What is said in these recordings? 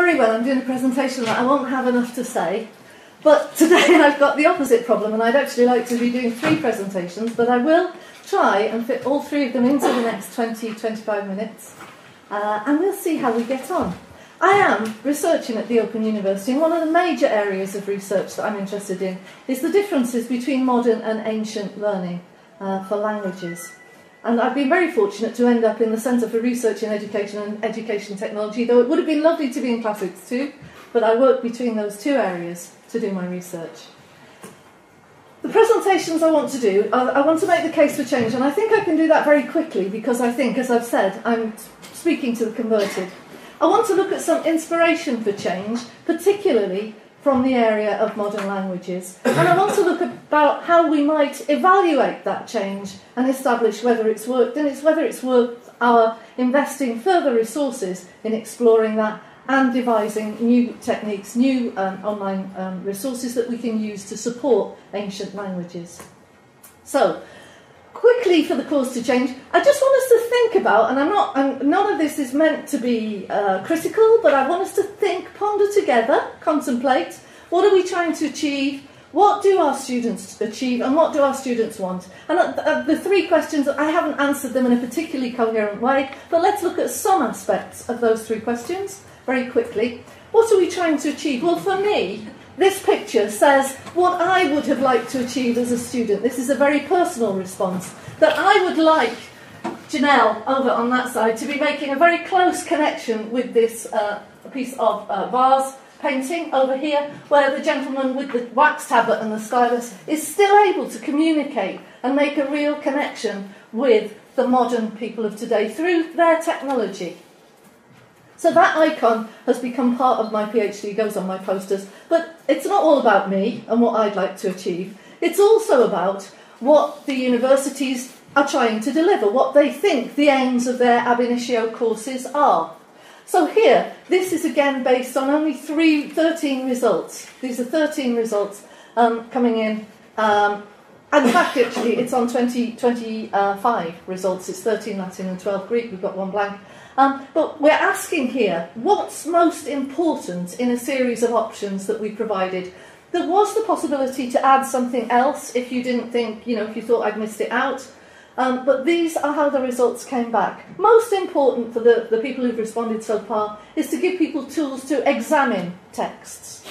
worry when I'm doing a presentation that I won't have enough to say. But today I've got the opposite problem, and I'd actually like to be doing 3 presentations, but I will try and fit all 3 of them into the next 20-25 minutes, and we'll see how we get on. I am researching at the Open University, and one of the major areas of research that I'm interested in is the differences between modern and ancient learning for languages. And I've been very fortunate to end up in the Centre for Research in Education and Education Technology, though it would have been lovely to be in classics too, but I work between those 2 areas to do my research. The presentations I want to do, I want to make the case for change, and I think I can do that very quickly because I think, as I've said, I'm speaking to the converted. I want to look at some inspiration for change, particularly from the area of modern languages. And I want to look about how we might evaluate that change and establish whether it's worked, and whether it's worth our investing further resources in exploring that and devising new techniques, new online resources that we can use to support ancient languages. So, quickly for the cause to change, I just want us to think about, and none of this is meant to be critical, but I want us to think, ponder together, contemplate, what are we trying to achieve, what do our students achieve, and what do our students want? And the 3 questions, I haven't answered them in a particularly coherent way, but let's look at some aspects of those 3 questions very quickly. What are we trying to achieve? Well, for me, this picture says what I would have liked to achieve as a student. This is a very personal response, that I would like Janelle, over on that side, to be making a very close connection with this piece of vase painting over here, where the gentleman with the wax tablet and the stylus is still able to communicate and make a real connection with the modern people of today through their technology. So that icon has become part of my PhD, goes on my posters, but it's not all about me and what I'd like to achieve. It's also about what the universities are trying to deliver, what they think the aims of their ab initio courses are. So here, this is again based on only 13 results. These are 13 results coming in. And in fact, actually, it's on 25 results. It's 13 Latin and 12 Greek. We've got 1 blank. But we're asking here, what's most important in a series of options that we provided? There was the possibility to add something else if you didn't think, if you thought I'd missed it out. But these are how the results came back. Most important for the people who've responded so far is to give people tools to examine texts.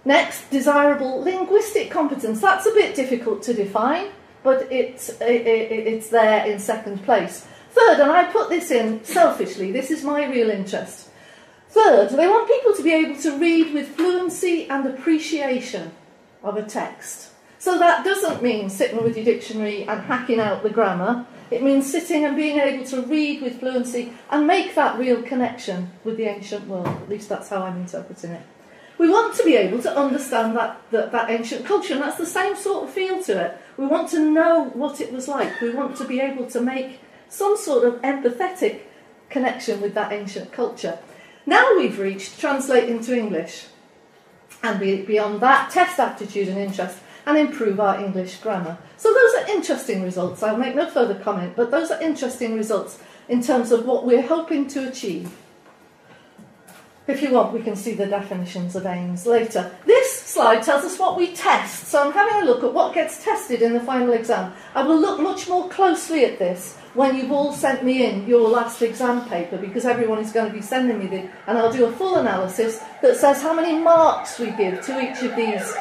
Next, desirable linguistic competence. That's a bit difficult to define, but it's there in second place. Third, and I put this in selfishly, this is my real interest. Third, they want people to be able to read with fluency and appreciation of a text. So that doesn't mean sitting with your dictionary and hacking out the grammar. It means sitting and being able to read with fluency and make that real connection with the ancient world. At least that's how I'm interpreting it. We want to be able to understand that ancient culture, and that's the same sort of feel to it. We want to know what it was like. We want to be able to make some sort of empathetic connection with that ancient culture. Now we've reached translate into English, and beyond that, test aptitude and interest, and improve our English grammar. So those are interesting results. I'll make no further comment, but those are interesting results in terms of what we're hoping to achieve. If you want, we can see the definitions of aims later. This slide tells us what we test. So I'm having a look at what gets tested in the final exam. I will look much more closely at this when you've all sent me in your last exam paper, because everyone is going to be sending me this, and I'll do a full analysis that says how many marks we give to each of these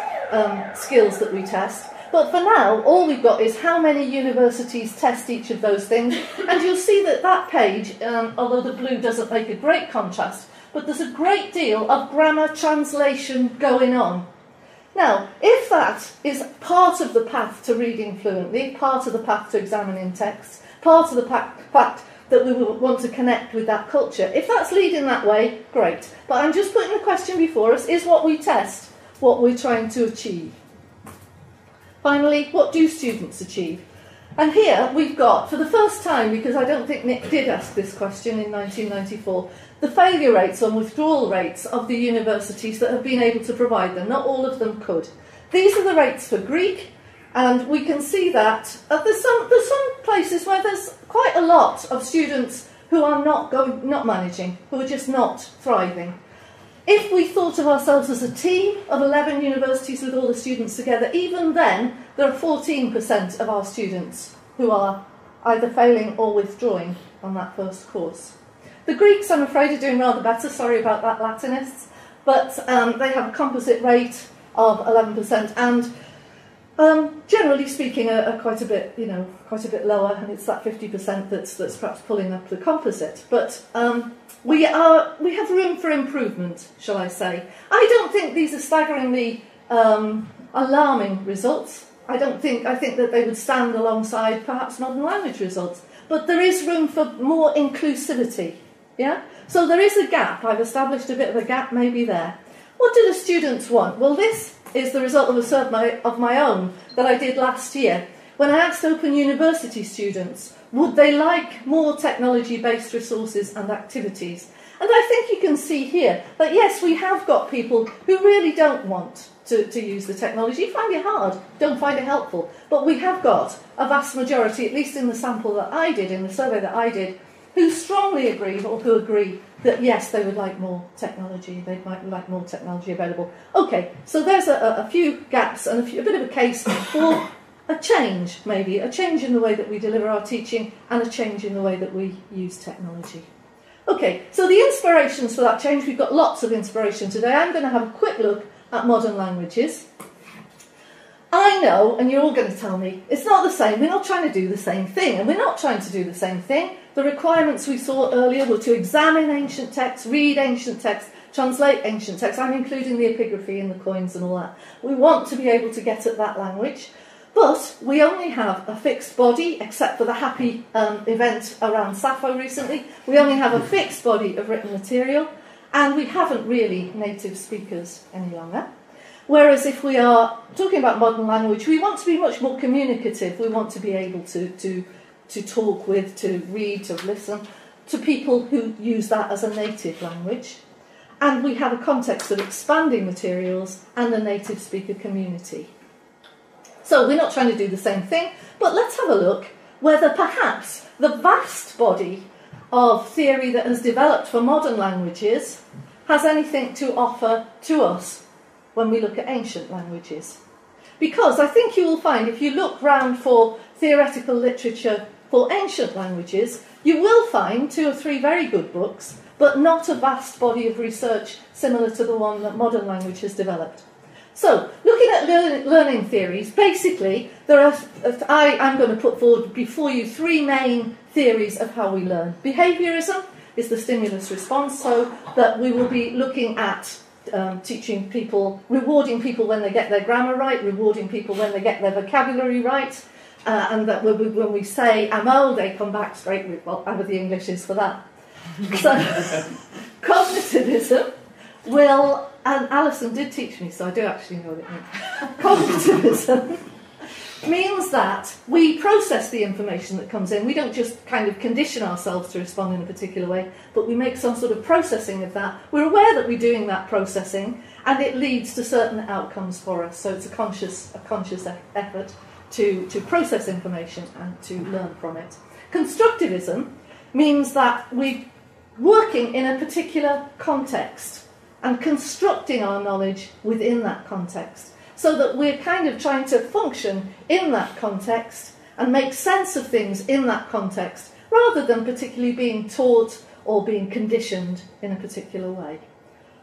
skills that we test. But for now, all we've got is how many universities test each of those things, and you'll see that page, although the blue doesn't make a great contrast, but there's a great deal of grammar translation going on. Now, if that is part of the path to reading fluently, part of the path to examining texts, part of the fact that we want to connect with that culture, if that's leading that way, great. But I'm just putting the question before us, is what we test what we're trying to achieve? Finally, what do students achieve? And here we've got, for the first time, because I don't think Nick did ask this question in 1994, the failure rates and withdrawal rates of the universities that have been able to provide them. Not all of them could. These are the rates for Greek, and we can see that there's some places where there's quite a lot of students who are not managing, who are just not thriving. If we thought of ourselves as a team of 11 universities with all the students together, even then, there are 14% of our students who are either failing or withdrawing on that first course. The Greeks, I'm afraid, are doing rather better. Sorry about that, Latinists. But they have a composite rate of 11%, and generally speaking, are quite a bit lower, and it's that 50% that's perhaps pulling up the composite. But we have room for improvement, shall I say. I don't think these are staggeringly alarming results. I think that they would stand alongside perhaps modern language results. But there is room for more inclusivity. Yeah? So there is a gap. I've established a bit of a gap maybe there. What do the students want? Well, this is the result of a survey of my own that I did last year, when I asked Open University students, would they like more technology-based resources and activities? And I think you can see here that, yes, we have got people who really don't want to use the technology, find it hard, don't find it helpful. But we have got a vast majority, at least in the sample that I did, in the survey that I did, who strongly agree, or who agree, that yes, they would like more technology, they might like more technology available. Okay, so there's a few gaps and a bit of a case for a change, maybe, a change in the way that we deliver our teaching and a change in the way that we use technology. Okay, so the inspirations for that change, we've got lots of inspiration today. I'm going to have a quick look at modern languages. I know, and you're all going to tell me, it's not the same, we're not trying to do the same thing, and we're not trying to do the same thing. The requirements we saw earlier were to examine ancient texts, read ancient texts, translate ancient texts. I'm including the epigraphy and the coins and all that. We want to be able to get at that language, but we only have a fixed body, except for the happy event around Sappho recently. We only have a fixed body of written material, and we haven't really native speakers any longer. Whereas if we are talking about modern language, we want to be much more communicative. We want to be able to talk with, to read, to listen to people who use that as a native language. And we have a context of expanding materials and the native speaker community. So we're not trying to do the same thing, but let's have a look whether perhaps the vast body of theory that has developed for modern languages has anything to offer to us when we look at ancient languages. Because I think you will find, if you look round for theoretical literature for ancient languages, you will find 2 or 3 very good books, but not a vast body of research similar to the one that modern language has developed. So, looking at learning theories, basically, I'm going to put forward before you 3 main theories of how we learn. Behaviourism is the stimulus response, so that we will be looking at teaching people, rewarding people when they get their grammar right, rewarding people when they get their vocabulary right, and that when we say amo, they come back straight with, well, however the English is for that. So, cognitivism will, and Alison did teach me, so I do actually know what it means. Cognitivism means that we process the information that comes in. We don't just kind of condition ourselves to respond in a particular way, but we make some sort of processing of that. We're aware that we're doing that processing, and it leads to certain outcomes for us. So it's a conscious effort to process information and to learn from it. Constructivism means that we're working in a particular context and constructing our knowledge within that context, so that we're kind of trying to function in that context and make sense of things in that context, rather than particularly being taught or being conditioned in a particular way.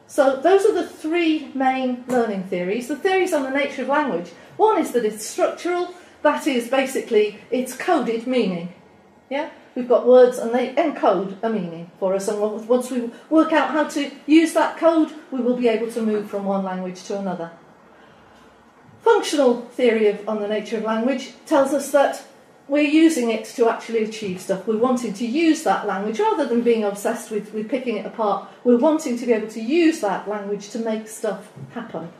So those are the 3 main learning theories. The theories on the nature of language. One is that it's structural. That is basically, it's coded meaning. Yeah? We've got words and they encode a meaning for us, and once we work out how to use that code, we will be able to move from one language to another. Functional theory on the nature of language tells us that we're using it to actually achieve stuff. We're wanting to use that language rather than being obsessed with picking it apart. We're wanting to be able to use that language to make stuff happen.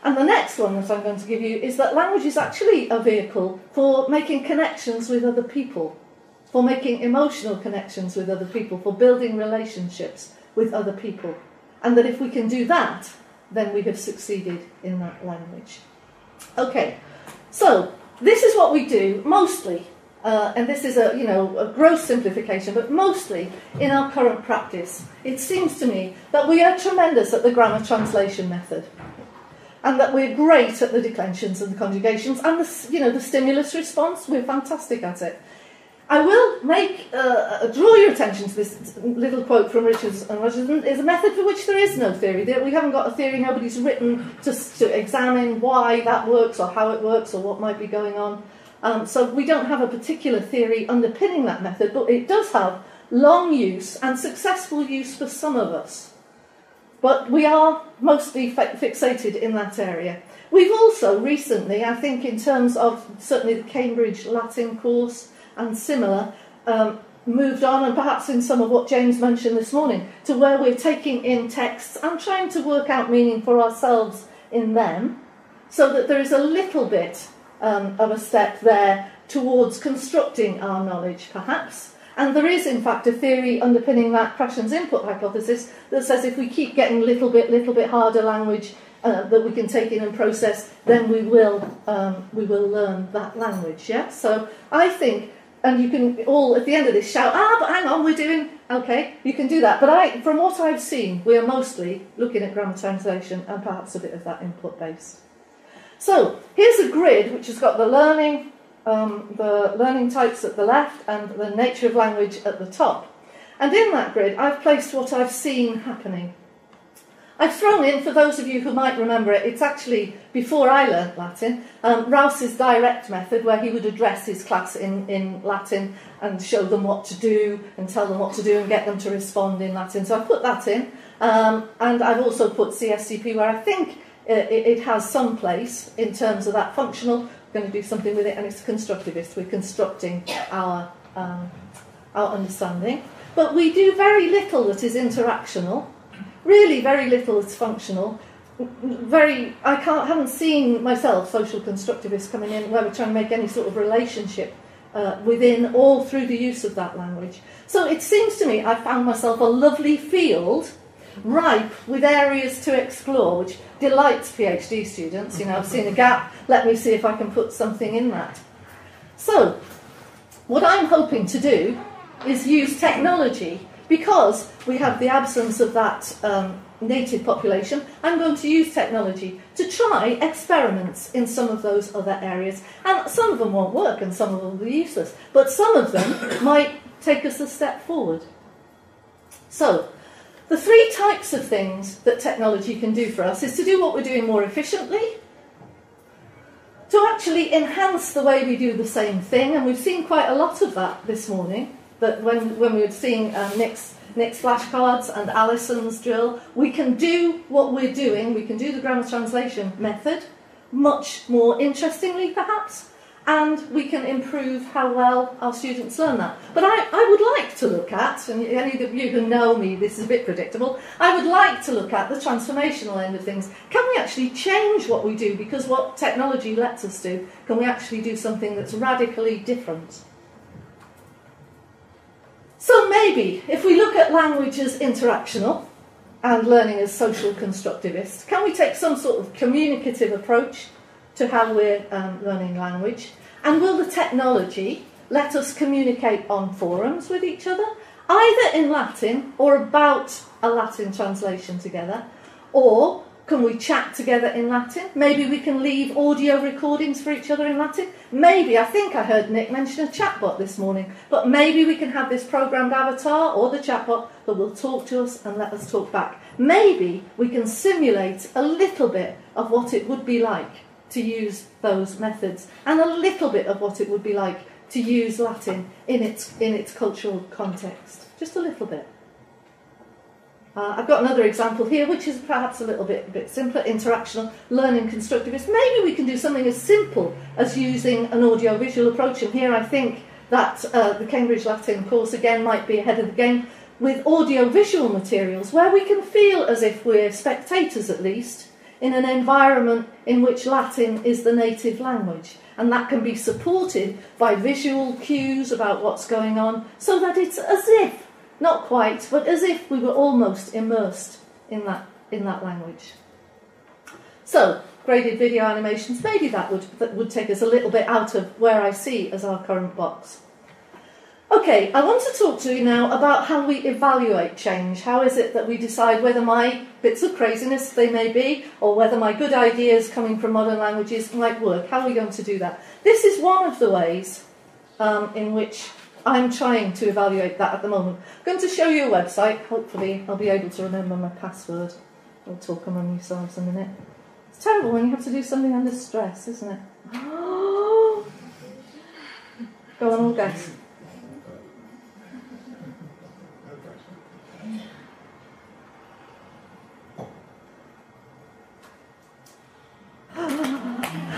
And the next one that I'm going to give you is that language is actually a vehicle for making connections with other people, for making emotional connections with other people, for building relationships with other people. And that if we can do that, then we have succeeded in that language. Okay, so this is what we do mostly and this is a gross simplification, but mostly in our current practice, it seems to me that we are tremendous at the grammar translation method, and that we're great at the declensions and the conjugations, and the stimulus response, we're fantastic at it. I will draw your attention to this little quote from Richards and Rogerson. It's a method for which there is no theory. We haven't got a theory, nobody's written to examine why that works or how it works or what might be going on. So we don't have a particular theory underpinning that method, but it does have long use and successful use for some of us. But we are mostly fixated in that area. We've also recently, I think in terms of certainly the Cambridge Latin course and similar, moved on, and perhaps in some of what James mentioned this morning, to where we're taking in texts and trying to work out meaning for ourselves in them, so that there is a little bit of a step there towards constructing our knowledge, perhaps. And there is, in fact, a theory underpinning that Krashen's input hypothesis that says if we keep getting little bit harder language that we can take in and process, then we will learn that language. Yeah. So I think, and you can all at the end of this shout, but hang on, we're doing okay. You can do that. But from what I've seen, we are mostly looking at grammar translation and perhaps a bit of that input base. So here's a grid which has got the learning types at the left and the nature of language at the top. And in that grid, I've placed what I've seen happening. I've thrown in, for those of you who might remember it, it's actually before I learnt Latin, Rous's direct method, where he would address his class in Latin and show them what to do and tell them what to do and get them to respond in Latin. So I've put that in, and I've also put CSCP, where I think it has some place in terms of that functional. We're going to do something with it, and it's constructivist. We're constructing our understanding. But we do very little that is interactional. Really, very little that's functional. I haven't seen myself social constructivists coming in where we're trying to make any sort of relationship within or through the use of that language. So it seems to me I found myself a lovely field, ripe with areas to explore, which delights PhD students. I've seen a gap, let me see if I can put something in that. So, what I'm hoping to do is use technology. Because we have the absence of that native population, I'm going to use technology to try experiments in some of those other areas. And some of them won't work and some of them will be useless. But some of them might take us a step forward. So, the three types of things that technology can do for us is to do what we're doing more efficiently, to actually enhance the way we do the same thing, and we've seen quite a lot of that this morning. That when we were seeing Nick's flashcards and Alison's drill, we can do what we're doing, we can do the grammar translation method much more interestingly perhaps, and we can improve how well our students learn that. But I would like to look at, and any of you who know me, this is a bit predictable, I would like to look at the transformational end of things. Can we actually change what we do? Because what technology lets us do, can we actually do something that's radically different? So maybe, if we look at language as interactional and learning as social constructivist, can we take some sort of communicative approach to how we're learning language? And will the technology let us communicate on forums with each other, either in Latin or about a Latin translation together? Or can we chat together in Latin? Maybe we can leave audio recordings for each other in Latin. Maybe, I think I heard Nick mention a chatbot this morning, but maybe we can have this programmed avatar or the chatbot that will talk to us and let us talk back. Maybe we can simulate a little bit of what it would be like to use those methods and a little bit of what it would be like to use Latin in its cultural context. Just a little bit. I've got another example here, which is perhaps a little bit simpler, interactional, learning constructivist. Maybe we can do something as simple as using an audio-visual approach, and here I think that the Cambridge Latin course again might be ahead of the game, with audio-visual materials where we can feel as if we're spectators at least in an environment in which Latin is the native language, and that can be supported by visual cues about what's going on, so that it's as if, not quite, but as if we were almost immersed in that language. So, graded video animations, maybe that would take us a little bit out of where I see as our current box. Okay, I want to talk to you now about how we evaluate change. How is it that we decide whether my bits of craziness, they may be, or whether my good ideas coming from modern languages might work? How are we going to do that? This is one of the ways in which I'm trying to evaluate that at the moment. I'm going to show you a website. Hopefully I'll be able to remember my password. We'll talk among yourselves in a minute. It's terrible when you have to do something under stress, isn't it? Go on, all guess.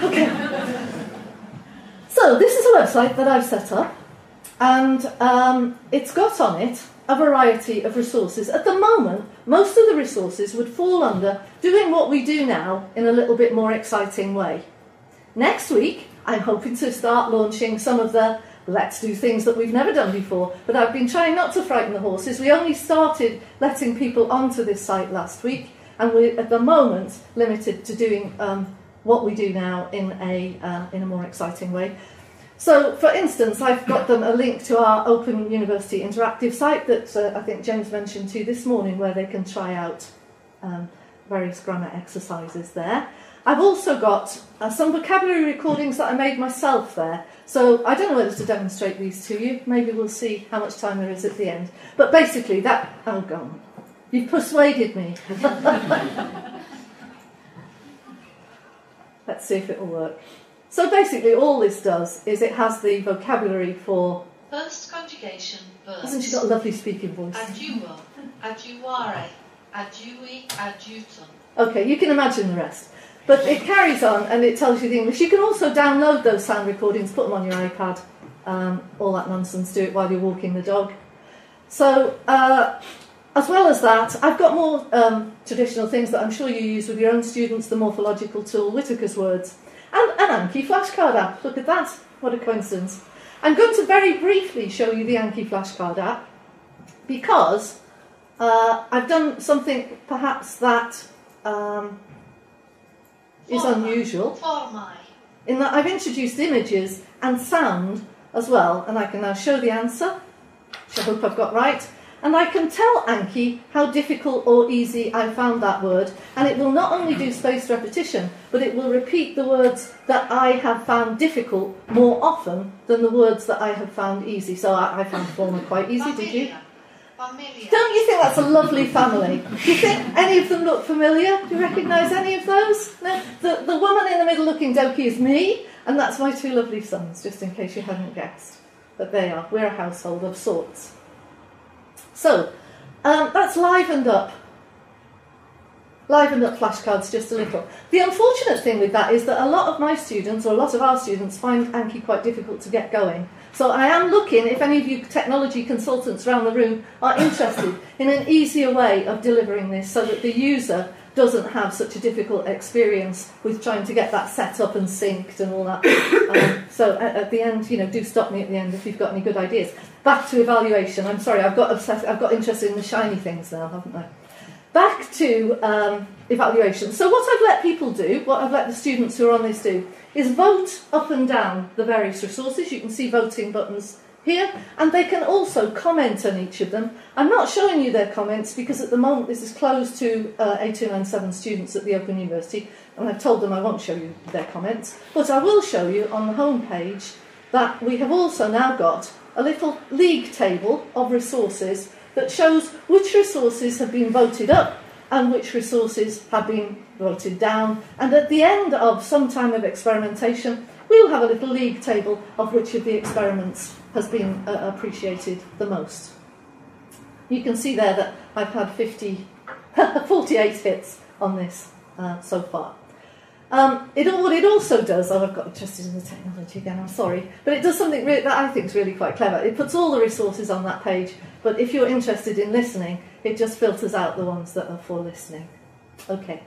Okay. So this is a website that I've set up, and it's got on it a variety of resources. At the moment, most of the resources would fall under doing what we do now in a little bit more exciting way. Next week, I'm hoping to start launching some of the let's do things that we've never done before, but I've been trying not to frighten the horses. We only started letting people onto this site last week, and we're at the moment limited to doing what we do now in a more exciting way. So, for instance, I've got them a link to our Open University Interactive site that I think James mentioned to you this morning, where they can try out various grammar exercises there. I've also got some vocabulary recordings that I made myself there. So I don't know whether to demonstrate these to you. Maybe we'll see how much time there is at the end. But basically that... Oh, go on. You've persuaded me. Let's see if it will work. So basically all this does is it has the vocabulary for... First conjugation, verbs. Hasn't she got a lovely speaking voice? Adjuo, adjuare, adjui, adjutum. Okay, you can imagine the rest. But it carries on and it tells you the English. You can also download those sound recordings, put them on your iPad, all that nonsense, do it while you're walking the dog. So, as well as that, I've got more traditional things that I'm sure you use with your own students, the morphological tool, Whitaker's Words, and an Anki flashcard app. Look at that, what a coincidence. I'm going to very briefly show you the Anki flashcard app because I've done something perhaps that is unusual, in that I've introduced images and sound as well, and I can now show the answer, which I hope I've got right, and I can tell Anki how difficult or easy I found that word, and it will not only do spaced repetition, but it will repeat the words that I have found difficult more often than the words that I have found easy. So I found former quite easy, did you? Don't you think that's a lovely family? Do you think any of them look familiar? Do you recognise any of those? No? The woman in the middle looking dokie is me, and that's my two lovely sons, just in case you hadn't guessed. But they are. We're a household of sorts. So, that's livened up flashcards just a little. The unfortunate thing with that is that a lot of my students, or a lot of our students, find Anki quite difficult to get going. So I am looking, if any of you technology consultants around the room are interested in an easier way of delivering this so that the user doesn't have such a difficult experience with trying to get that set up and synced and all that. So at the end, do stop me at the end if you've got any good ideas. Back to evaluation. I'm sorry, I've got interested in the shiny things now, haven't I? Back to evaluation. So what I've let people do, what I've let the students who are on this do, is vote up and down the various resources. You can see voting buttons here, and they can also comment on each of them. I'm not showing you their comments because at the moment this is closed to A297 students at the Open University, and I've told them I won't show you their comments, but I will show you on the home page that we have also now got a little league table of resources that shows which resources have been voted up and which resources have been voted down. And at the end of some time of experimentation, we'll have a little league table of which of the experiments has been appreciated the most. You can see there that I've had 48 hits on this so far. What it also does, I've got interested in the technology again, I'm sorry, but it does something that I think is really quite clever. It puts all the resources on that page, but if you're interested in listening, it just filters out the ones that are for listening. Okay,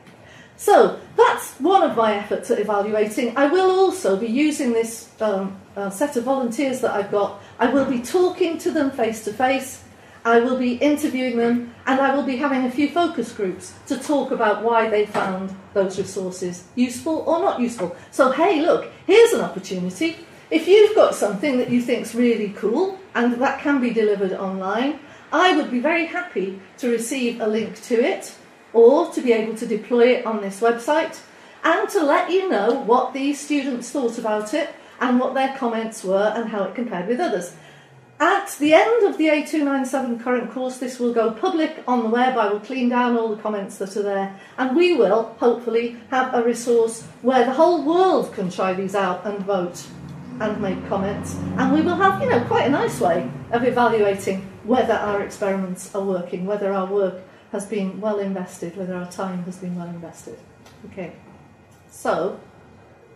so that's one of my efforts at evaluating. I will also be using this set of volunteers that I've got. I will be talking to them face to face, I will be interviewing them, and I will be having a few focus groups to talk about why they found those resources useful or not useful. So, hey, look, here's an opportunity. If you've got something that you think's really cool and that can be delivered online, I would be very happy to receive a link to it or to be able to deploy it on this website and to let you know what these students thought about it and what their comments were and how it compared with others. At the end of the A297 current course, this will go public on the web. I will clean down all the comments that are there, and we will hopefully have a resource where the whole world can try these out and vote and make comments, and we will have, quite a nice way of evaluating whether our experiments are working, whether our work has been well invested, whether our time has been well invested. Okay, so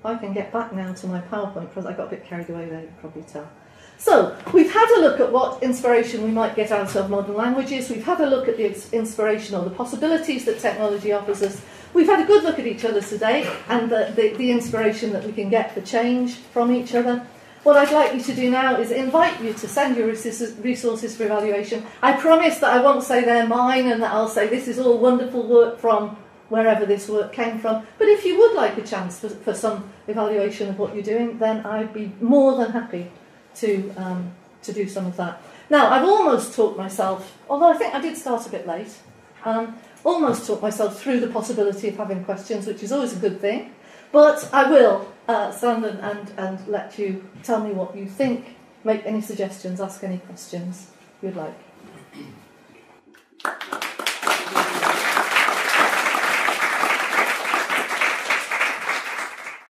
I can get back now to my PowerPoint because I got a bit carried away there, you can probably tell. So, we've had a look at what inspiration we might get out of modern languages. We've had a look at the inspiration or the possibilities that technology offers us. We've had a good look at each other today and the inspiration that we can get for change from each other. What I'd like you to do now is invite you to send your resources for evaluation. I promise that I won't say they're mine and that I'll say this is all wonderful work from wherever this work came from. But if you would like a chance for some evaluation of what you're doing, then I'd be more than happy to do some of that. Now, I've almost talked myself, although I think I did start a bit late, almost talked myself through the possibility of having questions, which is always a good thing, but I will stand and let you tell me what you think, make any suggestions, ask any questions you'd like.